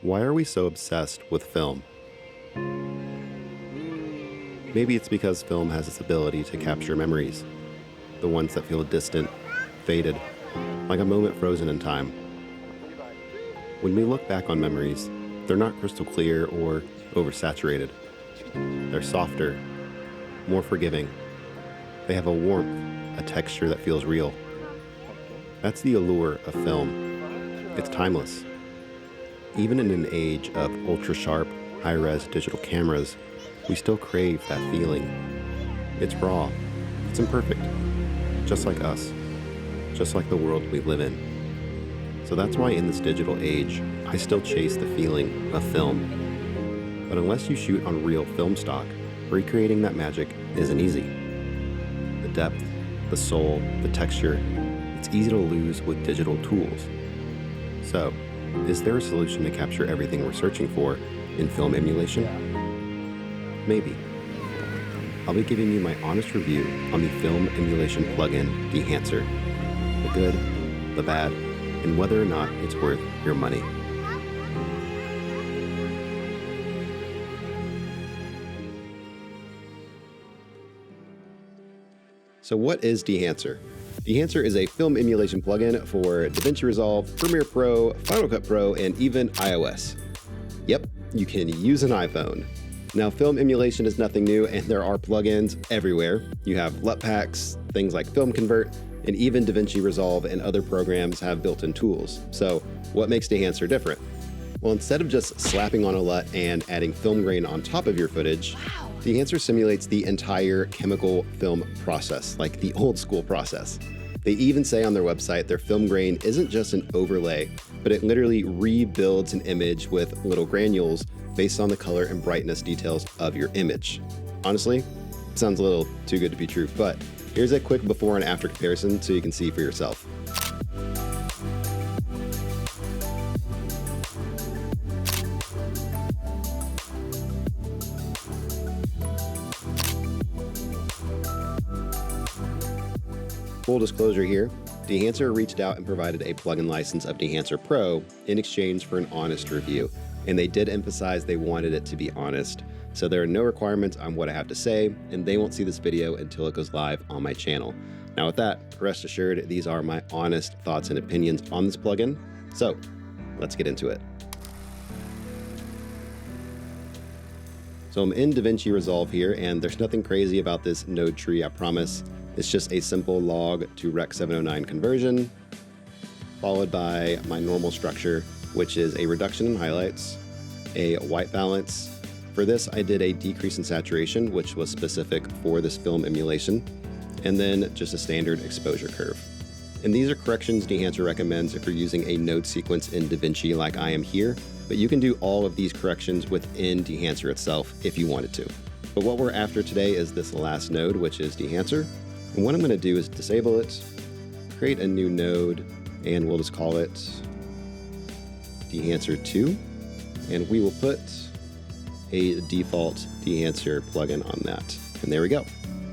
Why are we so obsessed with film? Maybe it's because film has its ability to capture memories, the ones that feel distant, faded, like a moment frozen in time. When we look back on memories, they're not crystal clear or oversaturated. They're softer, more forgiving. They have a warmth, a texture that feels real. That's the allure of film. It's timeless. Even in an age of ultra-sharp, high-res digital cameras, we still crave that feeling. It's raw. It's imperfect. Just like us. Just like the world we live in. So that's why in this digital age, I still chase the feeling of film. But unless you shoot on real film stock, recreating that magic isn't easy. The depth, the soul, the texture, it's easy to lose with digital tools. So, is there a solution to capture everything we're searching for in film emulation? Maybe. I'll be giving you my honest review on the film emulation plugin, Dehancer. The good, the bad, and whether or not it's worth your money. So what is Dehancer? Dehancer is a film emulation plugin for DaVinci Resolve, Premiere Pro, Final Cut Pro, and even iOS. Yep, you can use an iPhone. Now, film emulation is nothing new, and there are plugins everywhere. You have LUT packs, things like Film Convert, and even DaVinci Resolve and other programs have built-in tools. So what makes Dehancer different? Well, instead of just slapping on a LUT and adding film grain on top of your footage, Dehancer simulates the entire chemical film process, like the old school process. They even say on their website their film grain isn't just an overlay, but it literally rebuilds an image with little granules based on the color and brightness details of your image. Honestly, it sounds a little too good to be true, but here's a quick before and after comparison so you can see for yourself. Full disclosure here, Dehancer reached out and provided a plugin license of Dehancer Pro in exchange for an honest review, and they did emphasize they wanted it to be honest. So there are no requirements on what I have to say, and they won't see this video until it goes live on my channel. Now with that, rest assured, these are my honest thoughts and opinions on this plugin. So let's get into it. So I'm in DaVinci Resolve here, and there's nothing crazy about this node tree, I promise. It's just a simple log to Rec 709 conversion, followed by my normal structure, which is a reduction in highlights, a white balance. For this, I did a decrease in saturation, which was specific for this film emulation, and then just a standard exposure curve. And these are corrections Dehancer recommends if you're using a node sequence in DaVinci like I am here, but you can do all of these corrections within Dehancer itself if you wanted to. But what we're after today is this last node, which is Dehancer. And what I'm going to do is disable it, create a new node, and we'll just call it Dehancer 2. And we will put a default Dehancer plugin on that. And there we go.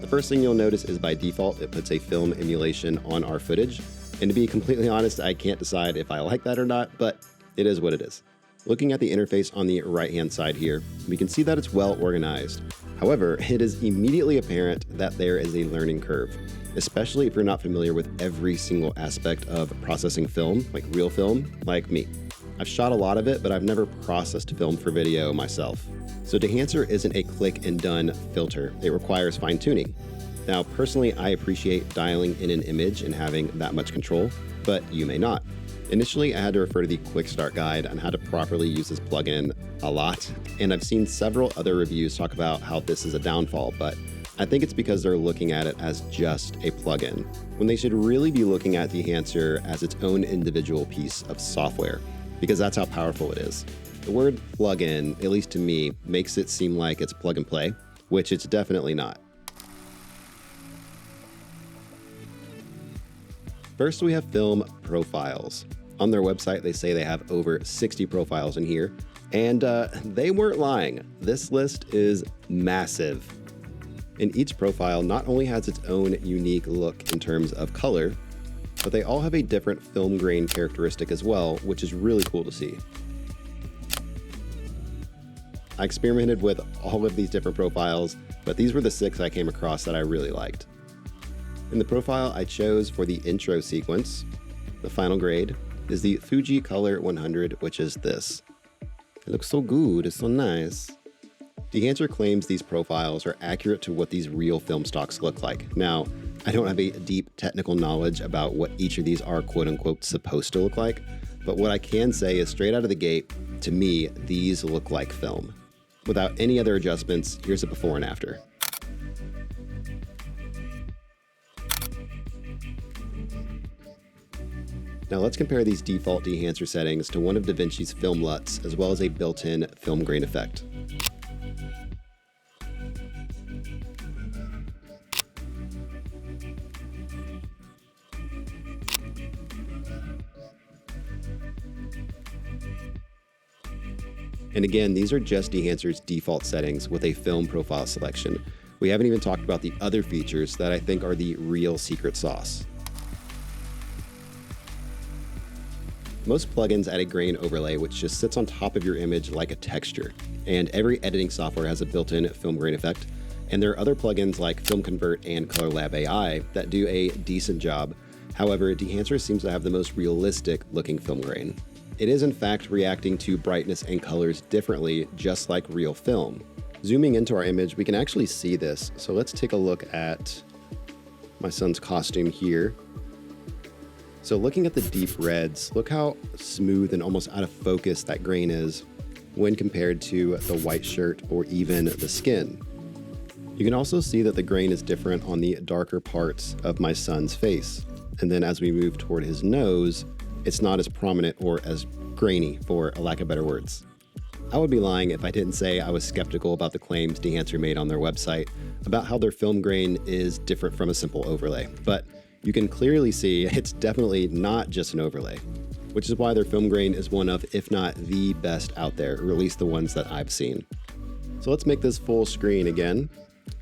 The first thing you'll notice is by default, it puts a film emulation on our footage. And to be completely honest, I can't decide if I like that or not, but it is what it is. Looking at the interface on the right-hand side here, we can see that it's well organized. However, it is immediately apparent that there is a learning curve, especially if you're not familiar with every single aspect of processing film, like real film, like me. I've shot a lot of it, but I've never processed film for video myself. So Dehancer isn't a click and done filter. It requires fine tuning. Now, personally, I appreciate dialing in an image and having that much control, but you may not. Initially, I had to refer to the quick start guide on how to properly use this plugin a lot, and I've seen several other reviews talk about how this is a downfall, but I think it's because they're looking at it as just a plugin, when they should really be looking at Dehancer as its own individual piece of software, because that's how powerful it is. The word plugin, at least to me, makes it seem like it's plug and play, which it's definitely not. First, we have film profiles. On their website, they say they have over 60 profiles in here, and they weren't lying. This list is massive. And each profile not only has its own unique look in terms of color, but they all have a different film grain characteristic as well, which is really cool to see. I experimented with all of these different profiles, but these were the 6 I came across that I really liked. In the profile I chose for the intro sequence, the final grade, is the Fuji Color 100, which is this. It looks so good, it's so nice. Dehancer claims these profiles are accurate to what these real film stocks look like. Now, I don't have a deep technical knowledge about what each of these are quote-unquote supposed to look like, but what I can say is straight out of the gate, to me, these look like film. Without any other adjustments, here's a before and after. Now let's compare these default Dehancer settings to one of DaVinci's film LUTs, as well as a built-in film grain effect. And again, these are just Dehancer's default settings with a film profile selection. We haven't even talked about the other features that I think are the real secret sauce. Most plugins add a grain overlay which just sits on top of your image like a texture, and every editing software has a built-in film grain effect, and there are other plugins like Film Convert and Color Lab AI that do a decent job. However, Dehancer seems to have the most realistic looking film grain. It is in fact reacting to brightness and colors differently, just like real film. Zooming into our image, we can actually see this. So let's take a look at my son's costume here. So looking at the deep reds, look how smooth and almost out of focus that grain is when compared to the white shirt or even the skin. You can also see that the grain is different on the darker parts of my son's face. And then as we move toward his nose, it's not as prominent or as grainy, for a lack of better words. I would be lying if I didn't say I was skeptical about the claims Dehancer made on their website about how their film grain is different from a simple overlay. But you can clearly see it's definitely not just an overlay, which is why their film grain is one of, if not the best out there, or at least the ones that I've seen. So let's make this full screen again.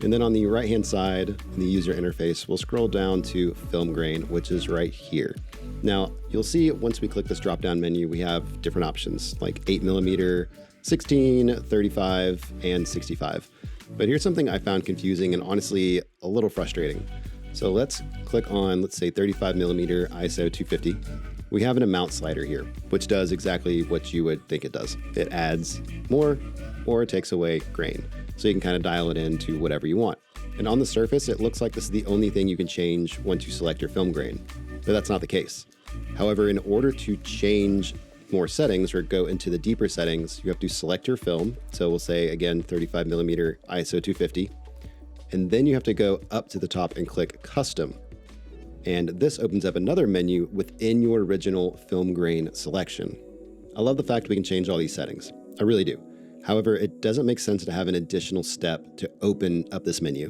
And then on the right-hand side, in the user interface, we'll scroll down to film grain, which is right here. Now, you'll see once we click this drop-down menu, we have different options like 8mm, 16, 35, and 65. But here's something I found confusing and honestly a little frustrating. So let's click on, let's say 35mm ISO 250. We have an amount slider here, which does exactly what you would think it does. It adds more or it takes away grain. So you can kind of dial it in to whatever you want. And on the surface, it looks like this is the only thing you can change once you select your film grain, but that's not the case. However, in order to change more settings or go into the deeper settings, you have to select your film. So we'll say again, 35mm ISO 250. And then you have to go up to the top and click Custom. And this opens up another menu within your original film grain selection. I love the fact we can change all these settings. I really do. However, it doesn't make sense to have an additional step to open up this menu.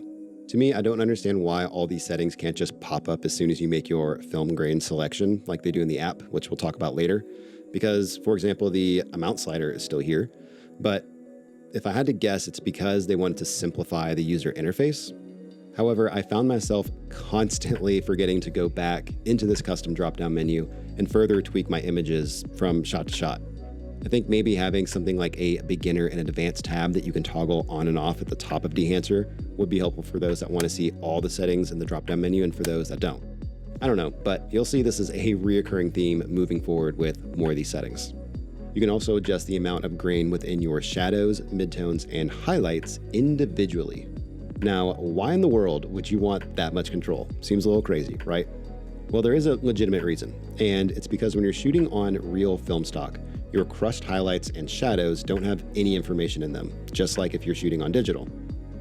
To me, I don't understand why all these settings can't just pop up as soon as you make your film grain selection like they do in the app, which we'll talk about later. Because, for example, the amount slider is still here, but if I had to guess, it's because they wanted to simplify the user interface. However, I found myself constantly forgetting to go back into this custom drop-down menu and further tweak my images from shot to shot. I think maybe having something like a beginner and advanced tab that you can toggle on and off at the top of Dehancer would be helpful for those that want to see all the settings in the drop-down menu and for those that don't. I don't know, but you'll see this is a reoccurring theme moving forward with more of these settings. You can also adjust the amount of grain within your shadows, midtones, and highlights individually. Now, why in the world would you want that much control? Seems a little crazy, right? Well, there is a legitimate reason, and it's because when you're shooting on real film stock, your crushed highlights and shadows don't have any information in them, just like if you're shooting on digital.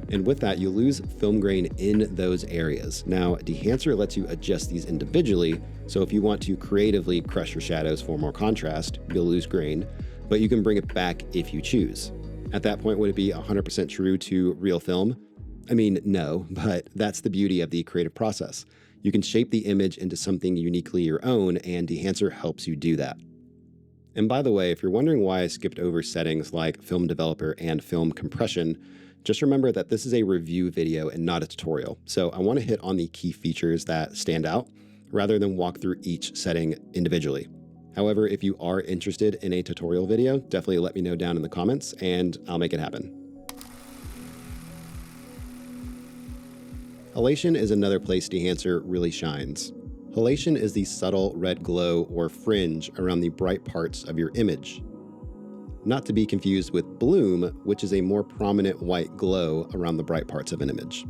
And with that, you lose film grain in those areas. Now, Dehancer lets you adjust these individually, so if you want to creatively crush your shadows for more contrast, you'll lose grain, but you can bring it back if you choose. At that point, would it be 100% true to real film? I mean, no, but that's the beauty of the creative process. You can shape the image into something uniquely your own, and Dehancer helps you do that. And by the way, if you're wondering why I skipped over settings like film developer and film compression, just remember that this is a review video and not a tutorial. So I want to hit on the key features that stand out rather than walk through each setting individually. However, if you are interested in a tutorial video, definitely let me know down in the comments and I'll make it happen. Halation is another place Dehancer really shines. Halation is the subtle red glow or fringe around the bright parts of your image. Not to be confused with bloom, which is a more prominent white glow around the bright parts of an image.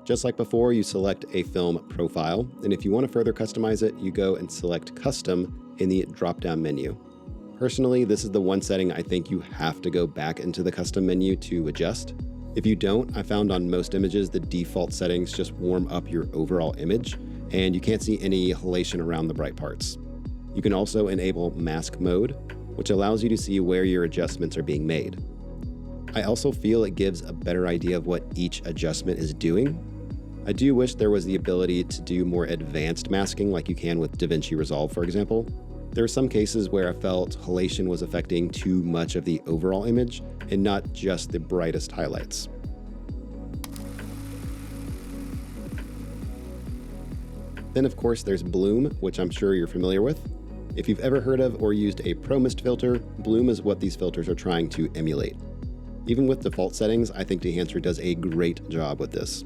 Just like before, you select a film profile, and if you want to further customize it, you go and select Custom in the drop-down menu. Personally, this is the one setting I think you have to go back into the Custom menu to adjust. If you don't, I found on most images the default settings just warm up your overall image, and you can't see any halation around the bright parts. You can also enable mask mode, which allows you to see where your adjustments are being made. I also feel it gives a better idea of what each adjustment is doing. I do wish there was the ability to do more advanced masking like you can with DaVinci Resolve, for example. There are some cases where I felt halation was affecting too much of the overall image and not just the brightest highlights. Then of course there's bloom, which I'm sure you're familiar with. If you've ever heard of or used a Pro Mist filter, bloom is what these filters are trying to emulate. Even with default settings, I think Dehancer does a great job with this.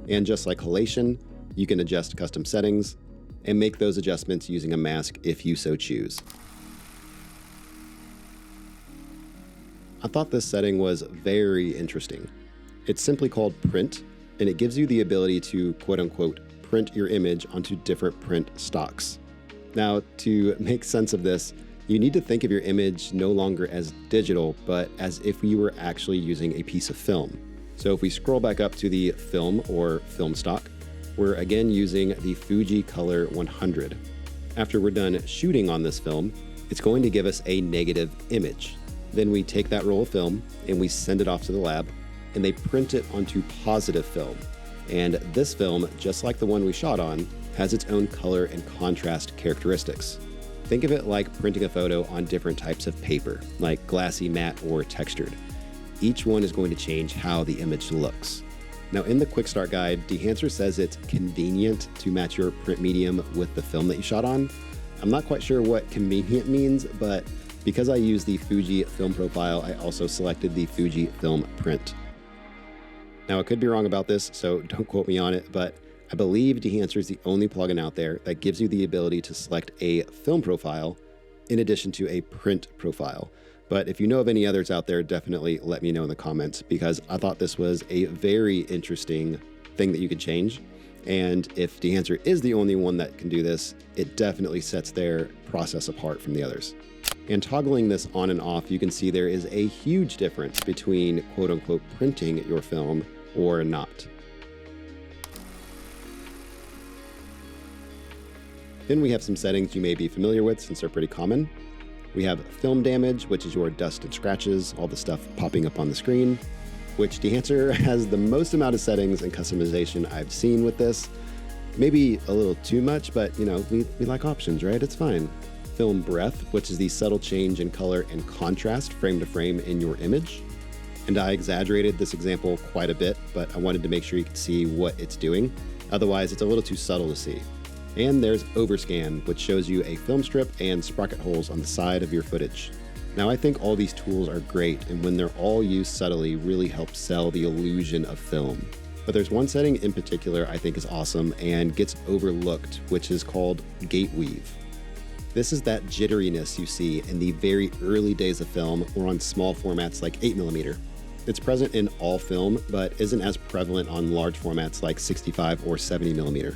And just like halation, you can adjust custom settings and make those adjustments using a mask if you so choose. I thought this setting was very interesting. It's simply called print, and it gives you the ability to quote-unquote print your image onto different print stocks. Now, to make sense of this, you need to think of your image no longer as digital, but as if you were actually using a piece of film. So if we scroll back up to the film or film stock, we're again using the Fuji Color 100. After we're done shooting on this film, it's going to give us a negative image. Then we take that roll of film and we send it off to the lab, and they print it onto positive film. And this film, just like the one we shot on, has its own color and contrast characteristics. Think of it like printing a photo on different types of paper, like glassy, matte, or textured. Each one is going to change how the image looks. Now in the quick start guide, Dehancer says it's convenient to match your print medium with the film that you shot on. I'm not quite sure what convenient means, but because I use the Fuji film profile, I also selected the Fuji film print. Now I could be wrong about this, so don't quote me on it, but I believe Dehancer is the only plugin out there that gives you the ability to select a film profile in addition to a print profile. But if you know of any others out there, definitely let me know in the comments, because I thought this was a very interesting thing that you could change. And if Dehancer is the only one that can do this, it definitely sets their process apart from the others. And toggling this on and off, you can see there is a huge difference between quote-unquote printing your film or not. Then we have some settings you may be familiar with since they're pretty common. We have film damage, which is your dust and scratches, all the stuff popping up on the screen, which Dehancer has the most amount of settings and customization I've seen with this. Maybe a little too much, but we like options, right? It's fine. Film breath, which is the subtle change in color and contrast frame to frame in your image. And I exaggerated this example quite a bit, but I wanted to make sure you could see what it's doing. Otherwise, it's a little too subtle to see. And there's overscan, which shows you a film strip and sprocket holes on the side of your footage. Now, I think all these tools are great, and when they're all used subtly, really help sell the illusion of film. But there's one setting in particular I think is awesome and gets overlooked, which is called gate weave. This is that jitteriness you see in the very early days of film or on small formats like 8mm. It's present in all film, but isn't as prevalent on large formats like 65 or 70mm.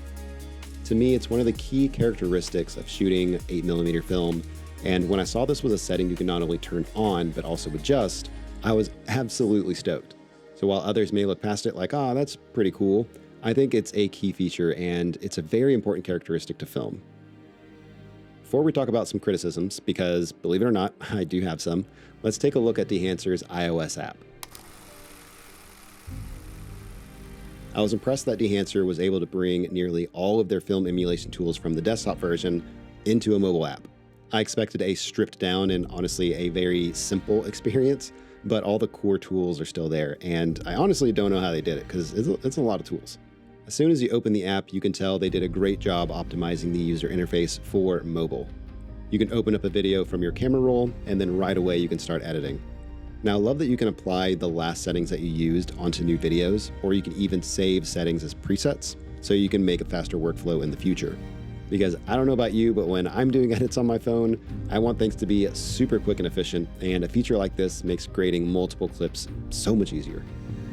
To me, it's one of the key characteristics of shooting 8mm film, and when I saw this was a setting you can not only turn on but also adjust, I was absolutely stoked. So while others may look past it like, that's pretty cool, I think it's a key feature and it's a very important characteristic to film. Before we talk about some criticisms, because believe it or not, I do have some, let's take a look at Dehancer's iOS app. I was impressed that Dehancer was able to bring nearly all of their film emulation tools from the desktop version into a mobile app. I expected a stripped down and honestly a very simple experience, but all the core tools are still there, and I honestly don't know how they did it because it's a lot of tools. As soon as you open the app, you can tell they did a great job optimizing the user interface for mobile. You can open up a video from your camera roll, and then right away you can start editing. Now, I love that you can apply the last settings that you used onto new videos, or you can even save settings as presets, so you can make a faster workflow in the future. Because I don't know about you, but when I'm doing edits on my phone, I want things to be super quick and efficient, and a feature like this makes creating multiple clips so much easier.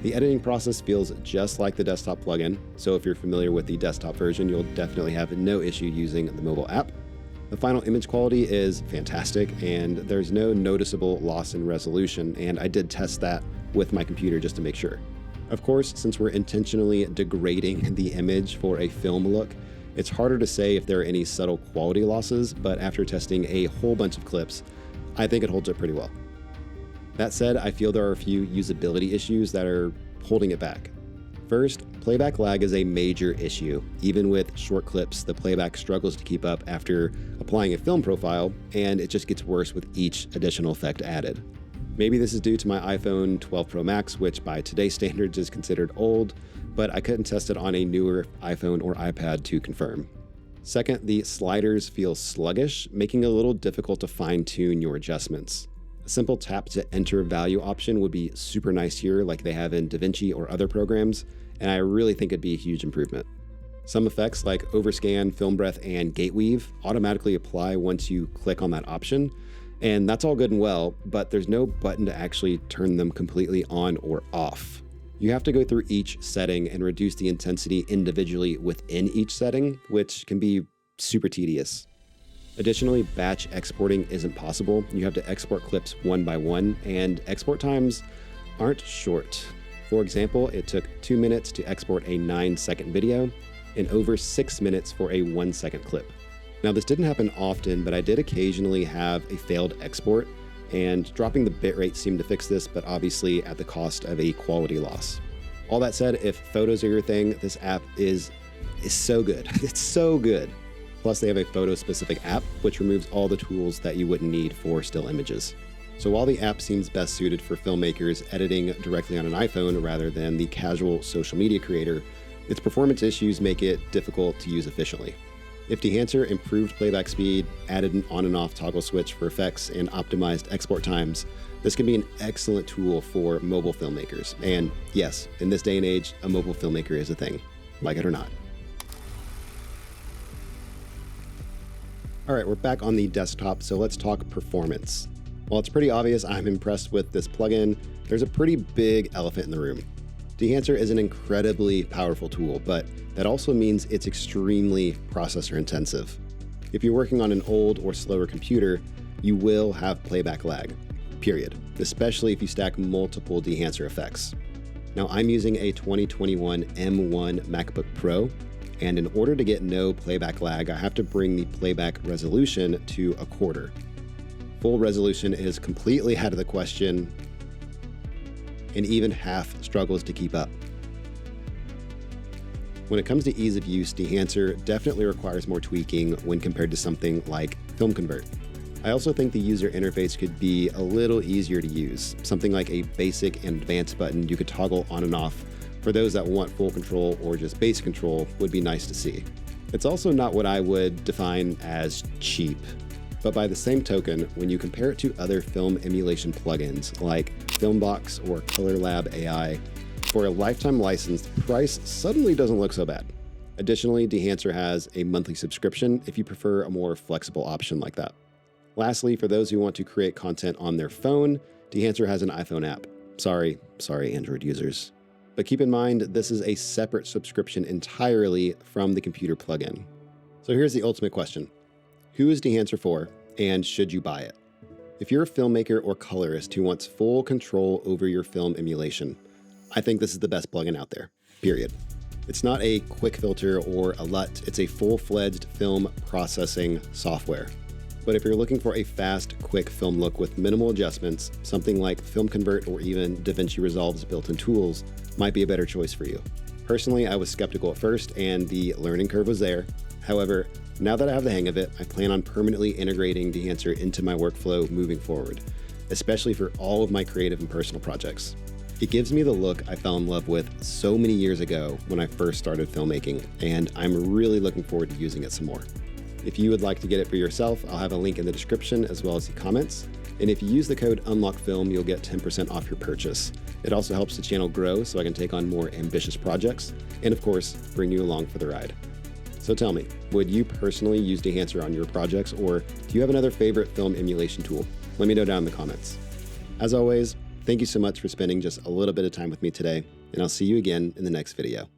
The editing process feels just like the desktop plugin, so if you're familiar with the desktop version, you'll definitely have no issue using the mobile app. The final image quality is fantastic, and there's no noticeable loss in resolution, and I did test that with my computer just to make sure. Of course, since we're intentionally degrading the image for a film look, it's harder to say if there are any subtle quality losses, but after testing a whole bunch of clips, I think it holds up pretty well. That said, I feel there are a few usability issues that are holding it back. First, playback lag is a major issue. Even with short clips, the playback struggles to keep up after applying a film profile, and it just gets worse with each additional effect added. Maybe this is due to my iPhone 12 Pro Max, which by today's standards is considered old, but I couldn't test it on a newer iPhone or iPad to confirm. Second, the sliders feel sluggish, making it a little difficult to fine-tune your adjustments. A simple tap to enter value option would be super nice here, like they have in DaVinci or other programs, and I really think it'd be a huge improvement. Some effects like overscan, film breath, and gate weave automatically apply once you click on that option, and that's all good and well, but there's no button to actually turn them completely on or off. You have to go through each setting and reduce the intensity individually within each setting, which can be super tedious. Additionally, batch exporting isn't possible. You have to export clips one by one, and export times aren't short. For example, it took 2 minutes to export a 9-second video and over 6 minutes for a 1-second clip. Now, this didn't happen often, but I did occasionally have a failed export, and dropping the bitrate seemed to fix this, but obviously at the cost of a quality loss. All that said, if photos are your thing, this app is so good. It's so good. Plus, they have a photo-specific app, which removes all the tools that you wouldn't need for still images. So while the app seems best suited for filmmakers editing directly on an iPhone rather than the casual social media creator, its performance issues make it difficult to use efficiently. If Dehancer improved playback speed, added an on and off toggle switch for effects, and optimized export times, this can be an excellent tool for mobile filmmakers. And yes, in this day and age, a mobile filmmaker is a thing, like it or not. All right, we're back on the desktop, so let's talk performance. While it's pretty obvious I'm impressed with this plugin, there's a pretty big elephant in the room. Dehancer is an incredibly powerful tool, but that also means it's extremely processor intensive. If you're working on an old or slower computer, you will have playback lag, period, especially if you stack multiple Dehancer effects. Now, I'm using a 2021 M1 MacBook Pro, and in order to get no playback lag, I have to bring the playback resolution to 1/4. Full resolution is completely out of the question, and even half struggles to keep up. When it comes to ease of use, Dehancer definitely requires more tweaking when compared to something like Film Convert. I also think the user interface could be a little easier to use. Something like a basic and advanced button you could toggle on and off for those that want full control or just base control would be nice to see. It's also not what I would define as cheap. But by the same token, when you compare it to other film emulation plugins like Filmbox or Color Lab AI, for a lifetime license, the price suddenly doesn't look so bad. Additionally, Dehancer has a monthly subscription if you prefer a more flexible option like that. Lastly, for those who want to create content on their phone, Dehancer has an iPhone app. Sorry, Android users. But keep in mind, this is a separate subscription entirely from the computer plugin. So here's the ultimate question. Who is Dehancer for, and should you buy it? If you're a filmmaker or colorist who wants full control over your film emulation, I think this is the best plugin out there, period. It's not a quick filter or a LUT, it's a full-fledged film processing software. But if you're looking for a fast, quick film look with minimal adjustments, something like Film Convert or even DaVinci Resolve's built-in tools might be a better choice for you. Personally, I was skeptical at first, and the learning curve was there. However, now that I have the hang of it, I plan on permanently integrating Dehancer into my workflow moving forward, especially for all of my creative and personal projects. It gives me the look I fell in love with so many years ago when I first started filmmaking, and I'm really looking forward to using it some more. If you would like to get it for yourself, I'll have a link in the description as well as the comments. And if you use the code UNLOCKFILM, you'll get 10% off your purchase. It also helps the channel grow so I can take on more ambitious projects and, of course, bring you along for the ride. So tell me, would you personally use Dehancer on your projects, or do you have another favorite film emulation tool? Let me know down in the comments. As always, thank you so much for spending just a little bit of time with me today, and I'll see you again in the next video.